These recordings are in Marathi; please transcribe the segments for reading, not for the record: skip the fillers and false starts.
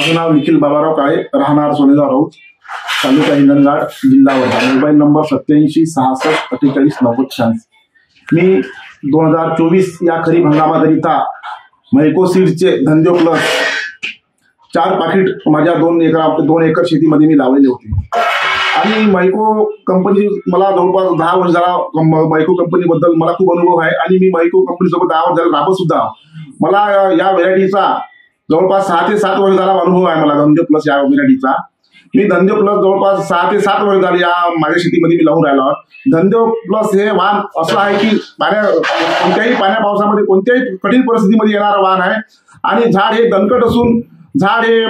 माझं नाव निखिल बाबाराव काळे, राहणार सोनेगाव राऊत, तालुका हिंगणघाट, जिल्हा वर्धा. Mobile number 8766489086. मी 2024 या खरीप हंगामाकरिता मैको सीड्सचे धंदे प्लस 4 पाकिट माझ्या 2 एकर शेतीमध्ये मी लावलेले होते. आणि मैको कंपनी मला जवळपास 10 वर्ष झाला. मैको कंपनीबद्दल मला खूप अनुभव आहे आणि मी मैको कंपनीसोबत 10 वर्ष झाला राबत सुद्धा. मला या व्हेरायटीचा जवळपास 6 ते 7 वर्ष झाला अनुभव आहे मला धंदे प्लस या व्हेरायटीचा. मी धंदे प्लस जवळपास 6 ते 7 वर्ष झाले या माझ्या शेतीमध्ये मी लावून राहिलो. धंदे प्लस हे वाहन असं आहे की कोणत्याही पाण्या पावसामध्ये कोणत्याही कठीण परिस्थितीमध्ये येणारं वाहन आहे. आणि झाड हे दणकट असून झाड हे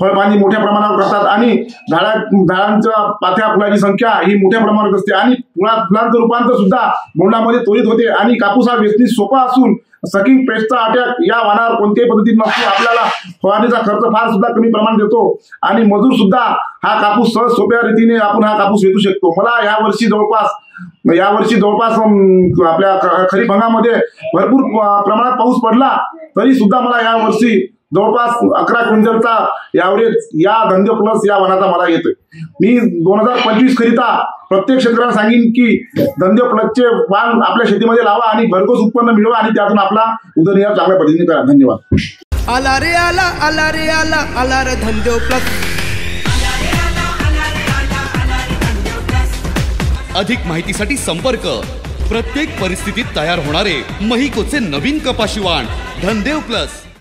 फळफांदी मोठ्या प्रमाणावर करतात आणि झाडांच्या पाथ्या फुलाची संख्या ही मोठ्या प्रमाणात असते आणि फुलांचं रूपांतर सुद्धा बोंडामध्ये त्वरित होते. आणि कापूस हा वेचणीस सोपा असून सकिंग पेस्टचा अटॅक या वाहनावर कोणत्याही पद्धतीने नसतो. आपल्याला फवारणीचा खर्च फार सुद्धा कमी प्रमाणात येतो आणि मजूर सुद्धा हा कापूस सहज सोप्या रीतीने आपण हा कापूस वेचू शकतो. मला यावर्षी जवळपास आपल्या खरीप हंगामामध्ये भरपूर प्रमाणात पाऊस पडला तरी सुद्धा मला यावर्षी जवळपास 11 क्विंटलचा ॲव्हरेज या धंदे प्लस या वाहनाचा मला येतोय. मी 2025 करिता प्रत्येक शेतकऱ्यांना सांगेन की धंदे प्लसचे वाहन आपल्या शेतीमध्ये लावा आणि भरघोस उत्पन्न मिळवा आणि त्यातून आपला उदरनिर्वाह चांगल्या पद्धतीने करा. धन्यवाद. आला रे आला, आला रे आला, आला रे धंदे प्लस. अधिक माहितीसाठी संपर्क. प्रत्येक परिस्थितीत तयार होणारे महिकोचे नवीन कपाशी वाण धंदे प्लस.